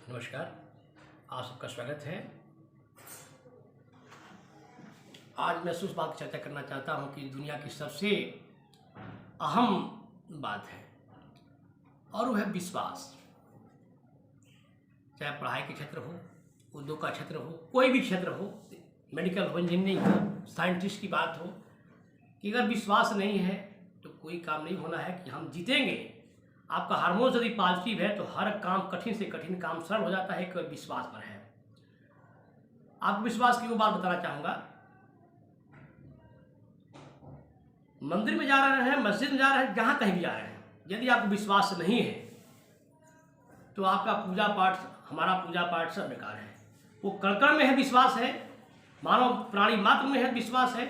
नमस्कार, आप सबका स्वागत है। आज मैं उस बात की चर्चा करना चाहता हूँ कि दुनिया की सबसे अहम बात है और वो है विश्वास। चाहे पढ़ाई के क्षेत्र हो, उद्योग का क्षेत्र हो, कोई भी क्षेत्र हो, मेडिकल हो, इंजीनियरिंग हो, साइंटिस्ट की बात हो, कि अगर विश्वास नहीं है तो कोई काम नहीं होना है कि हम जीतेंगे। आपका हार्मोन यदि पॉजिटिव है तो हर काम, कठिन से कठिन काम सरल हो जाता है, केवल विश्वास पर है। आपको विश्वास की वो बात बताना चाहूँगा। मंदिर में जा रहे हैं, मस्जिद में जा रहे हैं, जहाँ कहीं भी जा रहे हैं, यदि आपको विश्वास नहीं है तो आपका पूजा पाठ, हमारा पूजा पाठ सब बेकार है। वो कण में है विश्वास है, मानव प्राणी मात्र में है विश्वास है।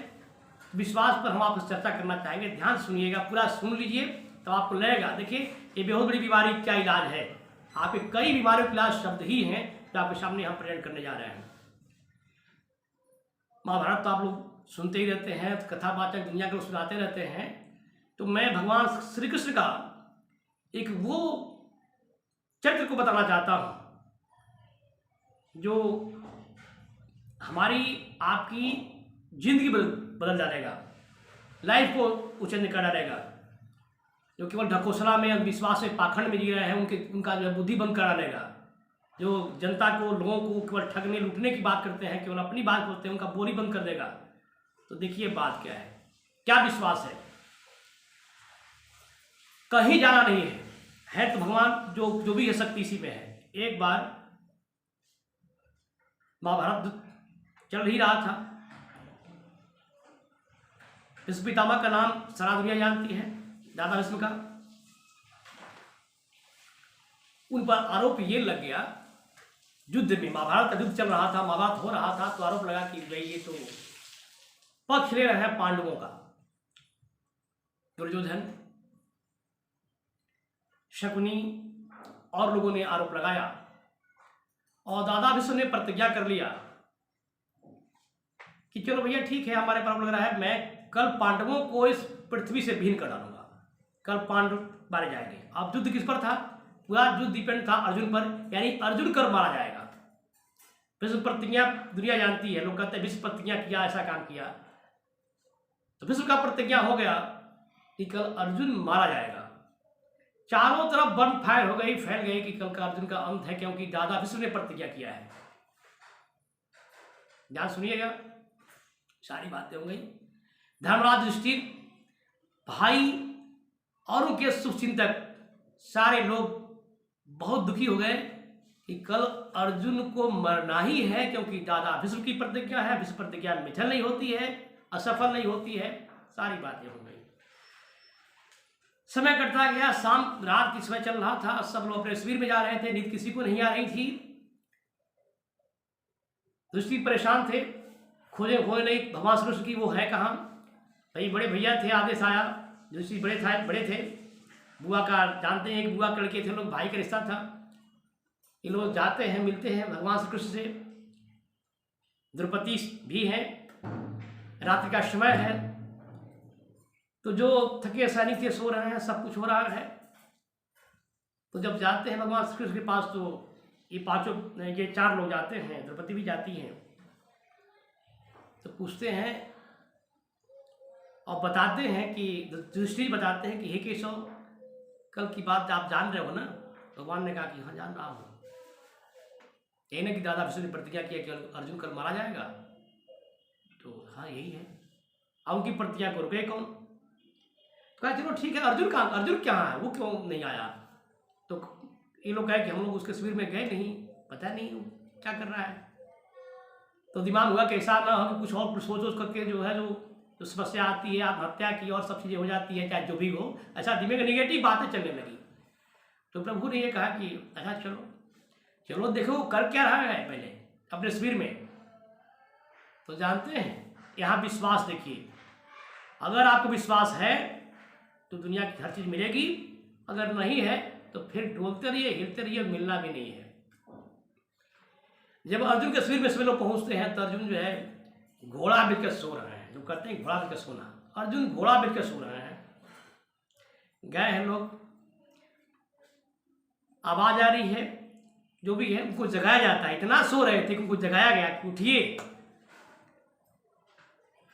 विश्वास पर हम आपसे चर्चा करना चाहेंगे। ध्यान सुनिएगा, पूरा सुन लीजिए तो आपको लगेगा। देखिए, ये बहुत बड़ी बीमारी क्या इलाज है। आपके कई बीमारियों के इलाज शब्द ही हैं जो आपके सामने हम प्रेजेंट करने जा रहे हैं। महाभारत तो आप लोग सुनते ही रहते हैं, कथावाचक दुनिया के लोग सुनाते रहते हैं। तो मैं भगवान श्री कृष्ण का एक वो चरित्र को बताना चाहता हूँ जो हमारी आपकी जिंदगी बदल डालेगा, लाइफ को उचेंज कर डालेगा। जो केवल ढकोसला में, विश्वास में, पाखंड में जी रहे हैं, उनका जो बुद्धि बंद करा देगा। जो जनता को, लोगों को केवल ठगने लूटने की बात करते हैं, केवल अपनी बात बोलते हैं, उनका बोली बंद कर देगा। तो देखिए बात क्या है, क्या विश्वास है। कहीं जाना नहीं है तो भगवान जो भी है शक्ति इसी में है। एक बार महाभारत चल ही रहा था। भीष्म पितामह का नाम सारा दुनिया जानती है, दादा भीष्म का। उन पर आरोप ये लग गया, युद्ध में, महाभारत का युद्ध चल रहा था, महाभारत हो रहा था, तो आरोप लगा कि भाई ये तो पक्ष ले रहे हैं पांडवों का। दुर्योधन, शकुनी और लोगों ने आरोप लगाया और दादा भीष्म ने प्रतिज्ञा कर लिया कि चलो भैया ठीक है, हमारे पर आरोप लग रहा है, मैं कल पांडवों को इस पृथ्वी से विहीन कर डालूंगा। कल पांडव मारे जाएंगे। अब युद्ध किस पर था? पूरा युद्ध डिपेंड था अर्जुन पर, यानी अर्जुन कल मारा जाएगा। भीष्म प्रतिज्ञा दुनिया जानती है, लोग कहते हैं भीष्म प्रतिज्ञा किया, ऐसा काम किया। तो भीष्म का प्रतिज्ञा हो गया कि कल अर्जुन मारा जाएगा। चारों तरफ बन फायर हो गई, फैल गई कि कल का अर्जुन का अंत है, क्योंकि दादा भीष्म ने प्रतिज्ञा किया है। ध्यान सुनिएगा, सारी बातें हो गई। धर्मराज युधिष्ठिर, भाई और उनके शुभचिंतक सारे लोग बहुत दुखी हो गए कि कल अर्जुन को मरना ही है, क्योंकि दादा भीष्म की प्रतिज्ञा है। भीष्म प्रतिज्ञा मिथल नहीं होती है, असफल नहीं होती है। सारी बातें हो गई। समय कटता गया, शाम रात की समय चल रहा था, सब लोग अपने शिविर में जा रहे थे, नींद किसी को नहीं आ रही थी। युधिष्ठिर परेशान थे, खोजे नहीं भगवान श्री कृष्ण की वो है कहाँ। भाई बड़े भैया थे, आदेश आया, युधिष्ठिर बड़े थे, बुआ का जानते हैं कि बुआ के लड़के थे लोग, भाई का रिश्ता था। ये लोग जाते हैं, मिलते हैं भगवान श्री कृष्ण से। द्रौपदी भी हैं, रात्रि का समय है, तो जो थके सैनिक थे सो रहे हैं, सब कुछ हो रहा है। तो जब जाते हैं भगवान श्री कृष्ण के पास, तो ये चार लोग जाते हैं, द्रौपदी भी जाती हैं। तो पूछते हैं और बताते हैं कि युधिष्ठिर बताते हैं कि हे केशव, कल की बात आप जान रहे हो ना? भगवान ने कहा कि हाँ जान रहा हूँ। यही ना कि दादा भीष्म ने प्रतिज्ञा किया कि अर्जुन कल मारा जाएगा। तो हाँ यही है। अब उनकी प्रतिज्ञा को रुके कौन? तो कहा चलो ठीक है, अर्जुन कहाँ है, वो क्यों नहीं आया? तो ये लोग कहे कि हम लोग उसके शिविर में गए नहीं, पता नहीं क्या कर रहा है। तो दिमाग हुआ कि ऐसा ना हो कि कुछ और सोच करके जो है जो समस्या आती है, आत्महत्या की और सब चीज़ें हो जाती है, चाहे जो भी हो, ऐसा दिमाग में निगेटिव बातें चलने लगी। तो प्रभु ने ये कहा कि अच्छा चलो देखो कर क्या रहा है पहले अपने शिविर में। तो जानते हैं, यहाँ विश्वास देखिए, अगर आपको विश्वास है तो दुनिया की हर चीज़ मिलेगी, अगर नहीं है तो फिर डोलते रहिए, हिलते रहिए, मिलना भी नहीं है। जब अर्जुन के शिविर में सभी लोग पहुँचते हैं तो अर्जुन जो है घोड़ा बिल के सो रहे हैं। जो कहते हैं घोड़ा बिल के सोना, अर्जुन घोड़ा बिल के सो रहे हैं। गए हैं लोग, आवाज आ रही है जो भी है उनको जगाया जाता है। इतना सो रहे थे कि उनको जगाया गया कि उठिए।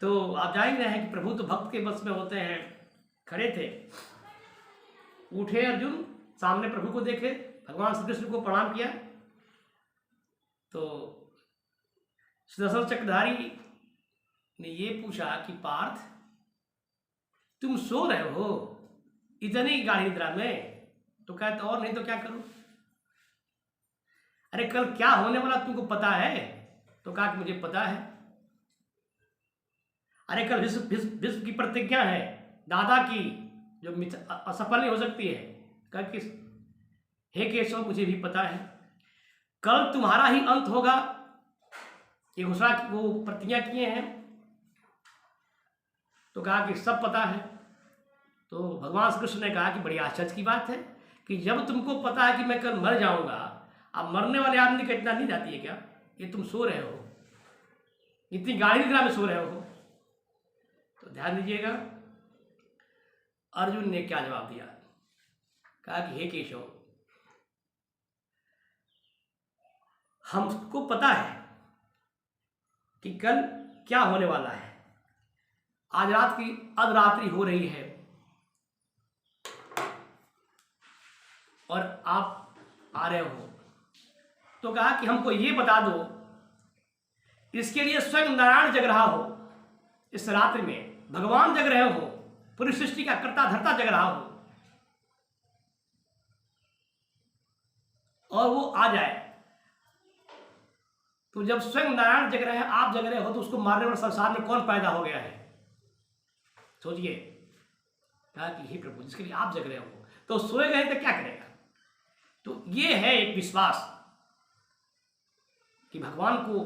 तो आप जान रहे हैं कि प्रभु तो भक्त के बस में होते हैं। खड़े थे, उठे अर्जुन, सामने प्रभु को देखे, भगवान श्री कृष्ण को प्रणाम किया। तो सुदर्शन चक्रधारी ने ये पूछा कि पार्थ, तुम सो रहे हो इतनी गाढ़ी निद्रा में? तो कहते और नहीं तो क्या करूं? अरे कल क्या होने वाला तुमको पता है? तो कहा कि मुझे पता है। अरे कल विश्व की प्रतिज्ञा है दादा की, जो असफल नहीं हो सकती है। कहा कि हे केशव, मुझे भी पता है कल तुम्हारा ही अंत होगा। ये घोषणा वो प्रतिज्ञा किए हैं। तो कहा कि सब पता है। तो भगवान श्री कृष्ण ने कहा कि बड़ी आश्चर्य की बात है कि जब तुमको पता है कि मैं कल मर जाऊंगा, अब मरने वाले आदमी का इतना नहीं जाती है क्या? ये तुम सो रहे हो, इतनी गाढ़ी निद्रा में सो रहे हो। तो ध्यान दीजिएगा अर्जुन ने क्या जवाब दिया। कहा कि हे केशव, हमको पता है कि कल क्या होने वाला है। आज रात की अधरात्रि हो रही है और आप आ रहे हो। तो कहा कि हमको ये बता दो, इसके लिए स्वयं नारायण जग रहा हो, इस रात्रि में भगवान जग रहे हो, पूरी सृष्टि का कर्ता धर्ता जग रहा हो, और वो आ जाए। तो जब स्वयं नारायण जग रहे हैं, आप जग रहे हो, तो उसको मारने वाले संसार में कौन पैदा हो गया है? सोचिए। कहा कि हे प्रभु, जिसके लिए आप जग रहे हो, तो सोए गए तो क्या करेगा? तो ये है एक विश्वास कि भगवान को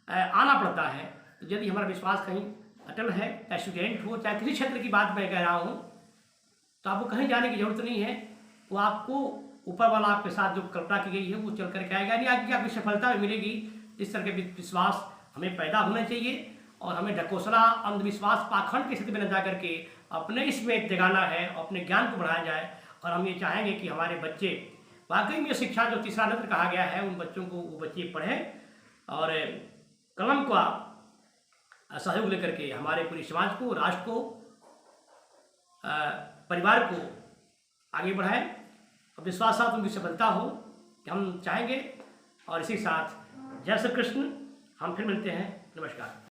आना पड़ता है। तो यदि हमारा विश्वास कहीं अटल है, चाहे स्टूडेंट हो, चाहे किसी क्षेत्र की बात मैं कह रहा हूँ, तो आपको कहीं जाने की जरूरत नहीं है। वो आपको ऊपर वाला आपके साथ जो कल्पना की गई है वो चल करके आएगा। नहीं आगे आपकी सफलता मिलेगी। इस तरह के विश्वास हमें पैदा होना चाहिए और हमें ढकोसला, अंधविश्वास, पाखंड की स्थिति में न जा करके अपने इसमें जगाना है, अपने ज्ञान को बढ़ाया जाए। और हम ये चाहेंगे कि हमारे बच्चे वाकई में शिक्षा जो तीसरा नेत्र कहा गया है, उन बच्चों को वो बच्चे पढ़ें और कलम का सहयोग लेकर के हमारे पूरे समाज को, राष्ट्र को, परिवार को आगे बढ़ाएं और विश्वास साथ उनकी सफलता हो, कि हम चाहेंगे। और इसी साथ जय श्री कृष्ण। हम फिर मिलते हैं। नमस्कार।